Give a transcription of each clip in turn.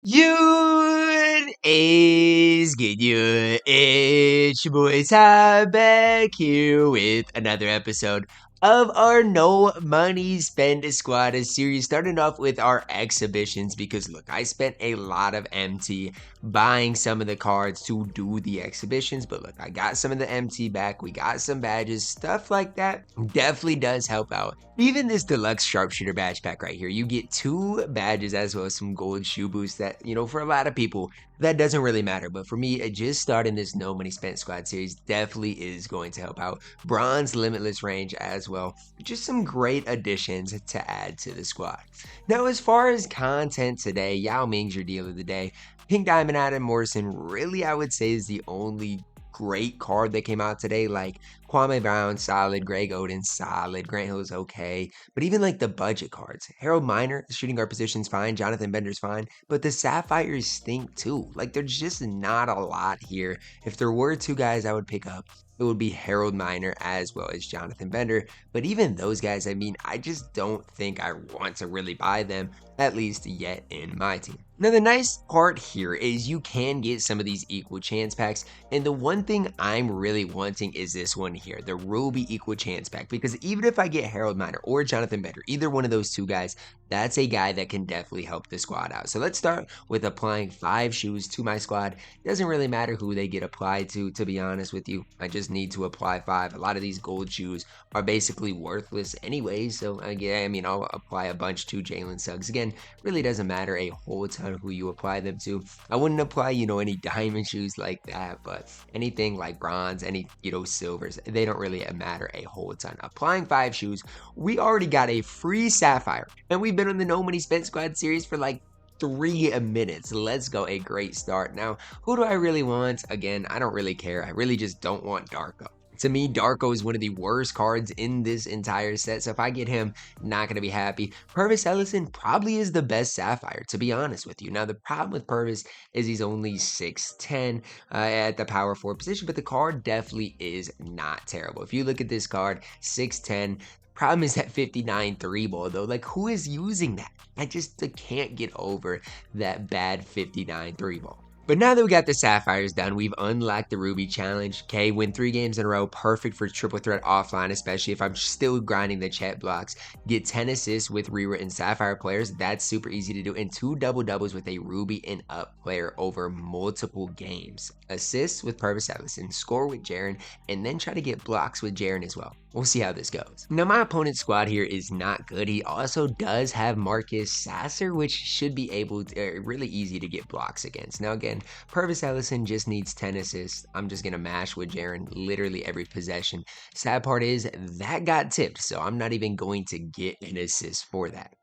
You is good. It's your boy Ty back here with another episode of our No Money Spend Squad series, starting off with our exhibitions because look, I spent a lot of MT buying some of the cards to do the exhibitions, but look, I got some of the MT back, we got some badges, stuff like that definitely does help out. Even this deluxe sharpshooter badge pack right here, you get 2 badges as well as some gold shoe boosts that, for a lot of people, that doesn't really matter. But for me, just starting this No Money Spent Squad series definitely is going to help out. Bronze Limitless range as well. Just some great additions to add to the squad. Now, as far as content today, Yao Ming's your deal of the day. Pink Diamond Adam Morrison really, I would say, is the only great card that came out today. Like Kwame Brown, solid. Greg Oden, solid. Grant Hill's okay. But even like the budget cards, Harold Miner, the shooting guard position's fine. Jonathan Bender's fine. But the sapphires stink too. Like there's just not a lot here. If there were 2 guys I would pick up, it would be Harold Miner as well as Jonathan Bender. But even those guys, I mean, I just don't think I want to really buy them, at least yet in my team. Now, the nice part here is you can get some of these equal chance packs, and the one thing I'm really wanting is this one here, the Ruby equal chance pack, because even if I get Harold Miner or Jonathan Bender, either one of those 2 guys, that's a guy that can definitely help the squad out. So let's start with applying 5 shoes to my squad. Doesn't really matter who they get applied to be honest with you. I just need to apply 5. A lot of these gold shoes are basically worthless anyway, so again, I'll apply a bunch to Jalen Suggs. Again, really doesn't matter a whole ton who you apply them to. I wouldn't apply, any diamond shoes like that, but anything like bronze, any, silvers, they don't really matter a whole ton. Applying 5 shoes, we already got a free sapphire, and we've been on the No Money Spent Squad series for like 3 minutes. Let's go. A great start. Now, who do I really want? Again, I don't really care. I really just don't want Darko. To me, Darko is one of the worst cards in this entire set, so if I get him, not going to be happy. Purvis Ellison probably is the best Sapphire, to be honest with you. Now, the problem with Purvis is he's only 6'10 at the power 4 position, but the card definitely is not terrible. If you look at this card, 6'10, problem is that 59 3-ball, though. Like, who is using that? I just can't get over that bad 59 3-ball. But now that we got the Sapphires done, we've unlocked the Ruby Challenge. Okay, win 3 games in a row, perfect for triple threat offline, especially if I'm still grinding the Chet blocks. Get 10 assists with rewritten Sapphire players, that's super easy to do, and 2 double-doubles with a Ruby and up player over multiple games. Assists with Purvis Ellison, score with Jaren, and then try to get blocks with Jaren as well. We'll see how this goes. Now, my opponent's squad here is not good. He also does have Marcus Sasser, which should be able to, really easy to get blocks against. Now, again, Purvis Ellison just needs 10 assists. I'm just going to mash with Jaren literally every possession. Sad part is that got tipped, so I'm not even going to get an assist for that.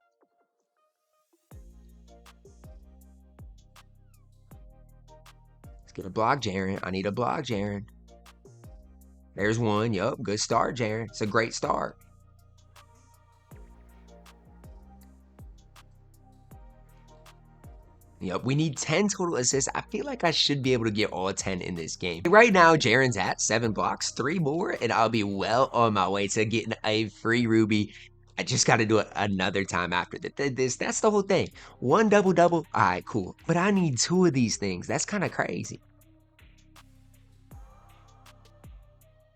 Let's get a block, Jaren. I need a block, Jaren. There's one. Yup, good start, Jaren. It's a great start. Yep, we need 10 total assists. I feel like I should be able to get all 10 in this game. Right now, Jaren's at 7 blocks, 3 more, and I'll be well on my way to getting a free Ruby. I just got to do it another time after this. That's the whole thing. 1 double-double, all right, cool. But I need 2 of these things. That's kind of crazy.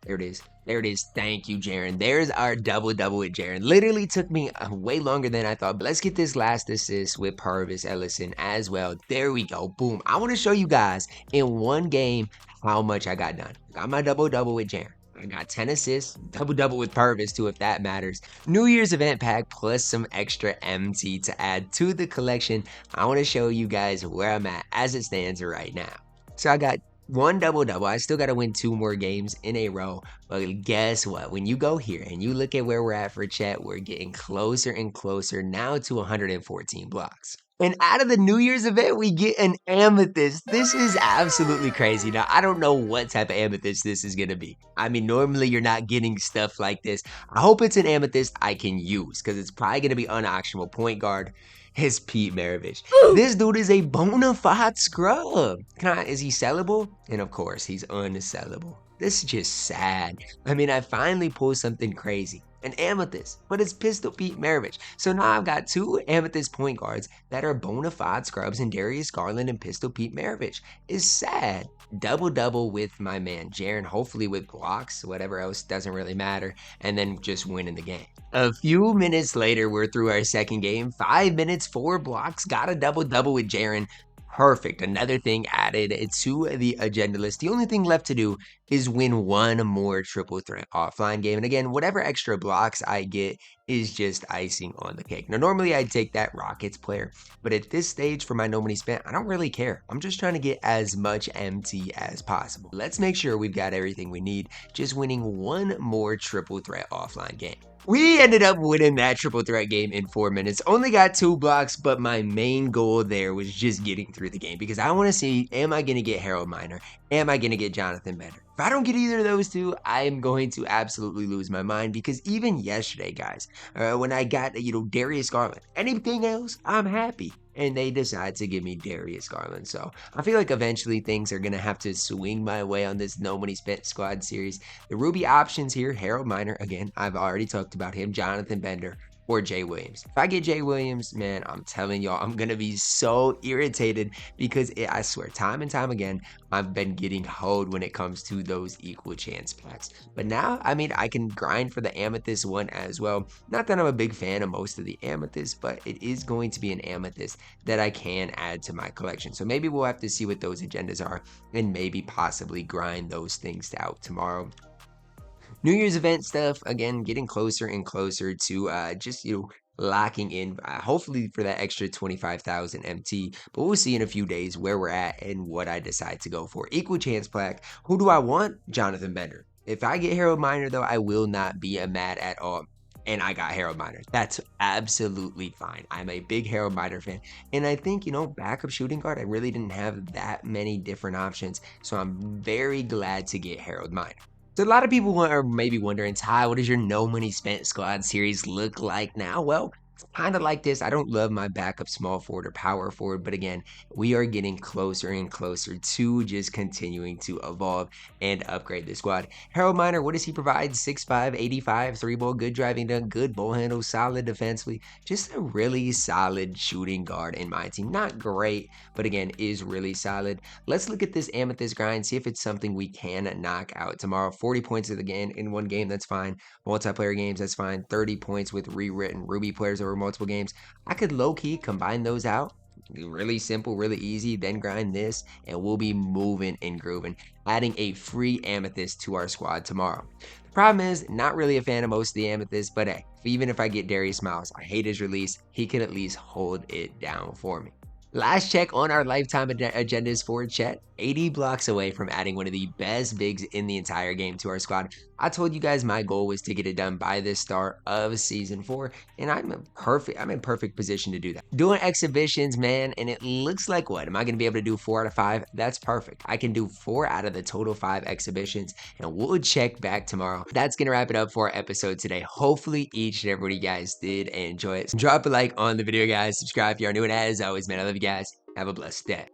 There it is. There it is. Thank you, Jaren. There's our double-double with Jaren. Literally took me way longer than I thought, but let's get this last assist with Purvis Ellison as well. There we go. Boom. I want to show you guys in one game how much I got done. I got my double-double with Jaren. I got 10 assists, double-double with Purvis too, if that matters. New Year's event pack plus some extra MT to add to the collection. I want to show you guys where I'm at as it stands right now. So I got 1 double-double. I still got to win 2 more games in a row. But guess what? When you go here and you look at where we're at for Chet, we're getting closer and closer now to 114 blocks. And out of the New Year's event, we get an Amethyst. This is absolutely crazy. Now, I don't know what type of Amethyst this is going to be. Normally you're not getting stuff like this. I hope it's an Amethyst I can use because it's probably going to be unauctionable. Point guard is Pete Maravich. This dude is a bona fide scrub. Is he sellable? And of course, he's unsellable. This is just sad. I finally pulled something crazy. an Amethyst, but it's Pistol Pete Maravich. So now I've got two Amethyst point guards that are bona fide scrubs in Darius Garland and Pistol Pete Maravich. It's sad. Double-double with my man Jaren, hopefully with blocks, whatever else, doesn't really matter, and then just winning the game. A few minutes later, we're through our second game. 5 minutes, 4 blocks, got a double-double with Jaren. Perfect. Another thing added to the agenda list. The only thing left to do is win one more triple threat offline game. And again, whatever extra blocks I get is just icing on the cake. Now, normally I'd take that Rockets player, but at this stage for my no money spent, I don't really care. I'm just trying to get as much MT as possible. Let's make sure we've got everything we need, just winning one more triple threat offline game. We ended up winning that triple threat game in 4 minutes. Only got 2 blocks, but my main goal there was just getting through the game because I want to see, am I going to get Harold Miner? Am I going to get Jonathan Bender? If I don't get either of those two, I am going to absolutely lose my mind because even yesterday, guys, when I got, Darius Garland, anything else, I'm happy. And they decide to give me Darius Garland. So I feel like eventually things are going to have to swing my way on this No Money Spent squad series. The Ruby options here, Harold Miner, again, I've already talked about him, Jonathan Bender, or Jay Williams. If I get Jay Williams, man, I'm telling y'all, I'm going to be so irritated because I swear, time and time again, I've been getting hoed when it comes to those equal chance packs. But now, I mean, I can grind for the Amethyst one as well. Not that I'm a big fan of most of the Amethyst, but it is going to be an Amethyst that I can add to my collection. So maybe we'll have to see what those agendas are and maybe possibly grind those things out tomorrow. New Year's event stuff, again, getting closer and closer to just, locking in, hopefully for that extra 25,000 MT. But we'll see in a few days where we're at and what I decide to go for. Equal chance plaque. Who do I want? Jonathan Bender. If I get Harold Miner, though, I will not be mad at all. And I got Harold Miner. That's absolutely fine. I'm a big Harold Miner fan. And I think, backup shooting guard, I really didn't have that many different options. So I'm very glad to get Harold Miner. So a lot of people are maybe wondering, Ty, what does your no money spent squad series look like now? Well, it's kind of like this. I don't love my backup small forward or power forward, but again, we are getting closer and closer to just continuing to evolve and upgrade the squad. Harold Miner, what does he provide? 6'5", 85, 3-ball, good driving dunk, good ball handle, solid defensively. Just a really solid shooting guard in my team. Not great, but again, is really solid. Let's look at this Amethyst grind, see if it's something we can knock out tomorrow. 40 points in one game, that's fine. Multiplayer games, that's fine. 30 points with rewritten Ruby players over multiple games. I could low-key combine those out. Really simple, really easy. Then grind this, and we'll be moving and grooving. Adding a free Amethyst to our squad tomorrow. The problem is, not really a fan of most of the Amethysts, but hey, even if I get Darius Miles, I hate his release. He can at least hold it down for me. Last check on our lifetime agendas for Chet, 80 blocks away from adding one of the best bigs in the entire game to our squad. I told you guys my goal was to get it done by the start of season 4, and I'm in perfect position to do that. Doing exhibitions, man, and it looks like what? Am I going to be able to do 4 out of 5? That's perfect. I can do 4 out of the total 5 exhibitions, and we'll check back tomorrow. That's going to wrap it up for our episode today. Hopefully each and every one of you guys did enjoy it. So drop a like on the video, guys. Subscribe if you are new, and as always, man, I love you guys. Have a blessed day.